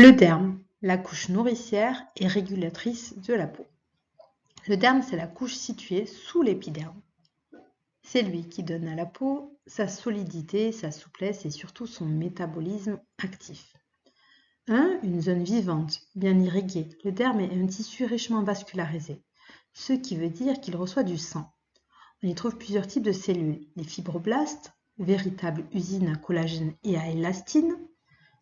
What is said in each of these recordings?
Le derme, la couche nourricière et régulatrice de la peau. Le derme, c'est la couche située sous l'épiderme. C'est lui qui donne à la peau sa solidité, sa souplesse et surtout son métabolisme actif. Une zone vivante, bien irriguée. Le derme est un tissu richement vascularisé, ce qui veut dire qu'il reçoit du sang. On y trouve plusieurs types de cellules. Les fibroblastes, véritables usines à collagène et à élastine,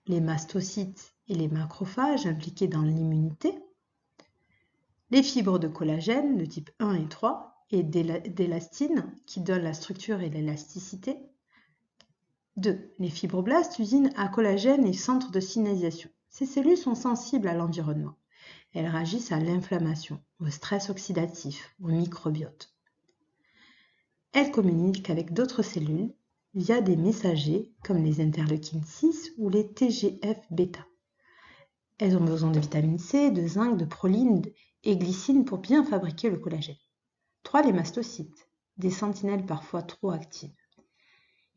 les mastocytes et les macrophages impliqués dans l'immunité, les fibres de collagène de type 1 et 3 et d'élastine qui donnent la structure et l'élasticité. 2. Les fibroblastes, usines à collagène et centres de signalisation. Ces cellules sont sensibles à l'environnement. Elles réagissent à l'inflammation, au stress oxydatif, au microbiote. Elles communiquent avec d'autres cellules via des messagers comme les interleukines 6 ou les TGF-bêta. Elles ont besoin de vitamine C, de zinc, de proline et glycine pour bien fabriquer le collagène. 3. Les mastocytes, des sentinelles parfois trop actives.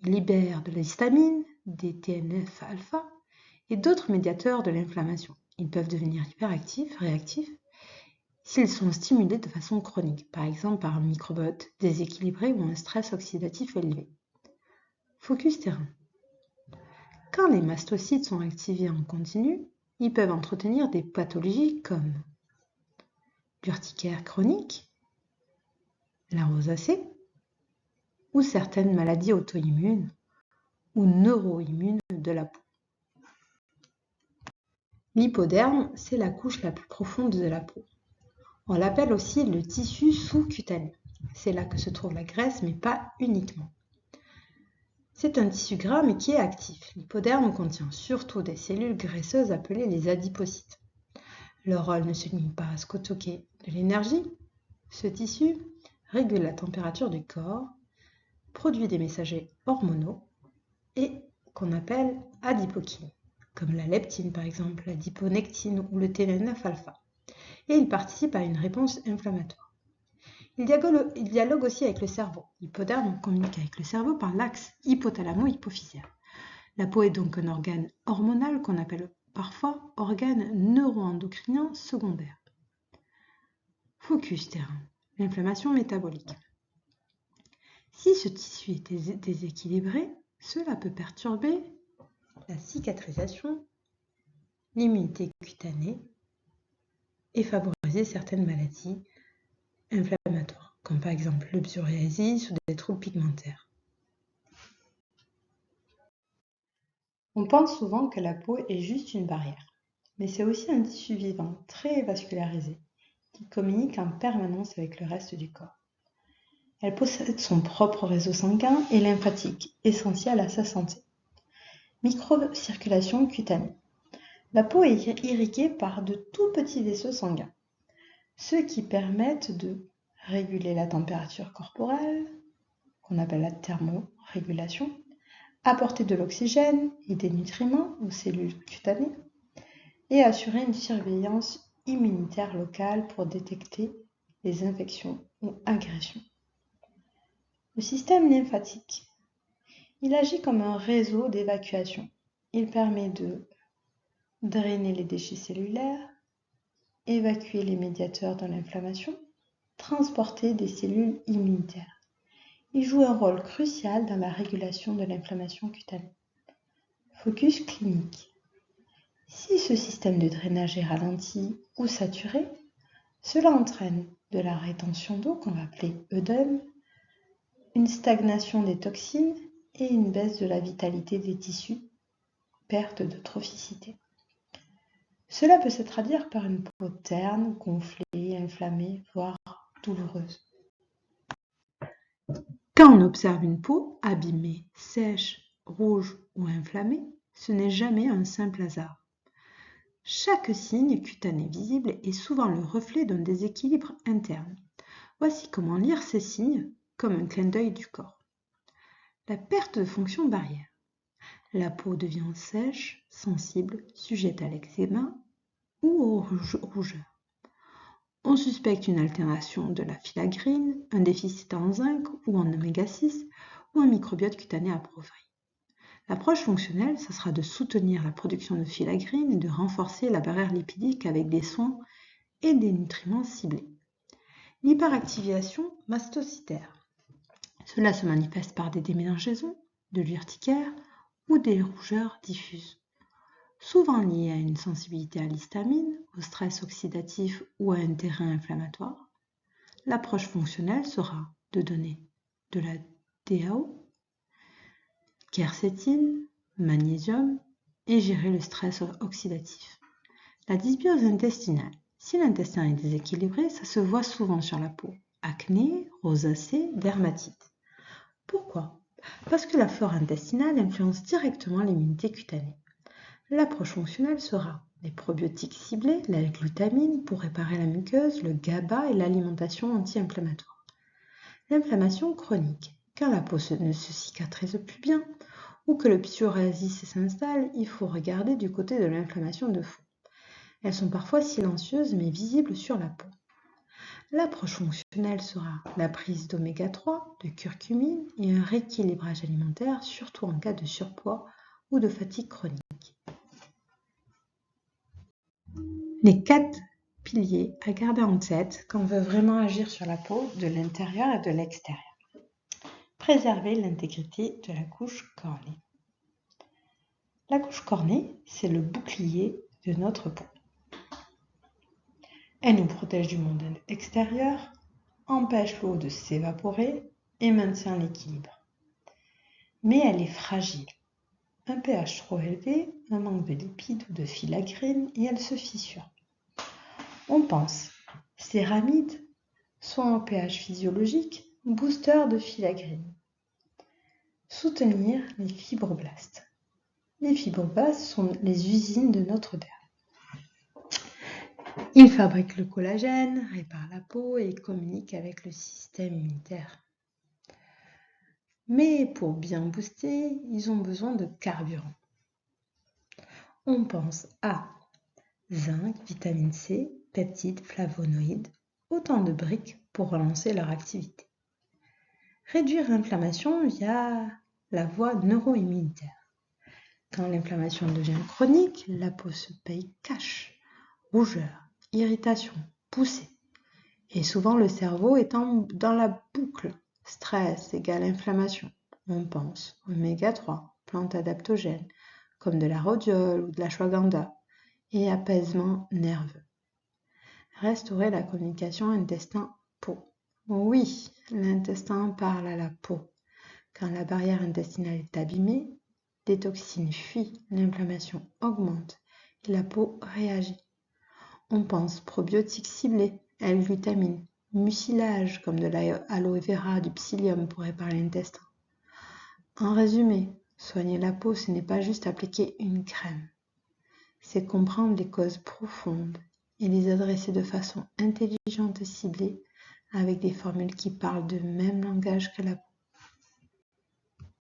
Ils libèrent de l'histamine, des TNF-alpha et d'autres médiateurs de l'inflammation. Ils peuvent devenir hyperactifs, réactifs, s'ils sont stimulés de façon chronique, par exemple par un microbiote déséquilibré ou un stress oxydatif élevé. Focus terrain. Quand les mastocytes sont activés en continu, ils peuvent entretenir des pathologies comme l'urticaire chronique, la rosacée, ou certaines maladies auto-immunes ou neuro-immunes de la peau. L'hypoderme, c'est la couche la plus profonde de la peau. On l'appelle aussi le tissu sous-cutané. C'est là que se trouve la graisse, mais pas uniquement. C'est un tissu gras, mais qui est actif. L'hypoderme contient surtout des cellules graisseuses appelées les adipocytes. Leur rôle ne se limite pas à stocker de l'énergie. Ce tissu régule la température du corps, produit des messagers hormonaux et qu'on appelle adipokines, comme la leptine par exemple, l'adiponectine ou le TNF-alpha. Et il participe à une réponse inflammatoire. Il dialogue aussi avec le cerveau. L'hypoderme communique avec le cerveau par l'axe hypothalamo-hypophysaire. La peau est donc un organe hormonal qu'on appelle parfois organe neuroendocrinien secondaire. Focus terrain, l'inflammation métabolique. Si ce tissu est déséquilibré, cela peut perturber la cicatrisation, l'immunité cutanée et favoriser certaines maladies inflammatoires, comme par exemple le psoriasis ou des troubles pigmentaires. On pense souvent que la peau est juste une barrière, mais c'est aussi un tissu vivant, très vascularisé, qui communique en permanence avec le reste du corps. Elle possède son propre réseau sanguin et lymphatique, essentiel à sa santé. Microcirculation cutanée. La peau est irriguée par de tout petits vaisseaux sanguins, ceux qui permettent de réguler la température corporelle, qu'on appelle la thermorégulation, apporter de l'oxygène et des nutriments aux cellules cutanées et assurer une surveillance immunitaire locale pour détecter les infections ou agressions. Le système lymphatique. Il agit comme un réseau d'évacuation. Il permet de drainer les déchets cellulaires, évacuer les médiateurs de l'inflammation, transporter des cellules immunitaires. Il joue un rôle crucial dans la régulation de l'inflammation cutanée. Focus clinique. Si ce système de drainage est ralenti ou saturé, cela entraîne de la rétention d'eau qu'on va appeler œdème, une stagnation des toxines et une baisse de la vitalité des tissus, perte de trophicité. Cela peut se traduire par une peau terne, gonflée, inflammée, voire douloureuse. Quand on observe une peau abîmée, sèche, rouge ou inflammée, ce n'est jamais un simple hasard. Chaque signe cutané visible est souvent le reflet d'un déséquilibre interne. Voici comment lire ces signes comme un clin d'œil du corps. La perte de fonction barrière. La peau devient sèche, sensible, sujette à l'eczéma ou aux rougeurs. On suspecte une altération de la filagrine, un déficit en zinc ou en oméga 6 ou un microbiote cutané appauvri. L'approche fonctionnelle, ce sera de soutenir la production de filagrine et de renforcer la barrière lipidique avec des soins et des nutriments ciblés. L'hyperactivation mastocytaire. Cela se manifeste par des déménangeaisons, de l'urticaire ou des rougeurs diffuses, souvent liées à une sensibilité à l'histamine, au stress oxydatif ou à un terrain inflammatoire. L'approche fonctionnelle sera de donner de la DAO, quercétine, magnésium et gérer le stress oxydatif. La dysbiose intestinale. Si l'intestin est déséquilibré, ça se voit souvent sur la peau. Acné, rosacée, dermatite. Pourquoi ? Parce que la flore intestinale influence directement l'immunité cutanée. L'approche fonctionnelle sera les probiotiques ciblés, la glutamine pour réparer la muqueuse, le GABA et l'alimentation anti-inflammatoire. L'inflammation chronique. Quand la peau ne se cicatrise plus bien ou que le psoriasis s'installe, il faut regarder du côté de l'inflammation de fond. Elles sont parfois silencieuses mais visibles sur la peau. L'approche fonctionnelle sera la prise d'oméga 3, de curcumine et un rééquilibrage alimentaire, surtout en cas de surpoids ou de fatigue chronique. Les 4 piliers à garder en tête quand on veut vraiment agir sur la peau de l'intérieur et de l'extérieur. Préserver l'intégrité de la couche cornée. La couche cornée, c'est le bouclier de notre peau. Elle nous protège du monde extérieur, empêche l'eau de s'évaporer et maintient l'équilibre. Mais elle est fragile. Un pH trop élevé, un manque de lipides ou de filagrine et elle se fissure. On pense céramides, soit en pH physiologique, booster de filagrine. Soutenir les fibroblastes. Les fibroblastes sont les usines de notre derme. Ils fabriquent le collagène, réparent la peau et communiquent avec le système immunitaire. Mais pour bien booster, ils ont besoin de carburant. On pense à zinc, vitamine C, peptides, flavonoïdes, autant de briques pour relancer leur activité. Réduire l'inflammation via la voie neuro-immunitaire. Quand l'inflammation devient chronique, la peau se paye cash, rougeur, irritation, poussée. Et souvent le cerveau est dans la boucle. Stress égale inflammation. On pense oméga 3, plantes adaptogènes, comme de la rhodiole ou de l'ashwagandha, et apaisement nerveux. Restaurer la communication intestin-peau. Oui, l'intestin parle à la peau. Quand la barrière intestinale est abîmée, les toxines fuient, l'inflammation augmente et la peau réagit. On pense probiotiques ciblés, L-glutamine, mucilage comme de l'aloe vera, du psyllium pour réparer l'intestin. En résumé, soigner la peau, ce n'est pas juste appliquer une crème. C'est comprendre les causes profondes et les adresser de façon intelligente et ciblée avec des formules qui parlent du même langage que la peau.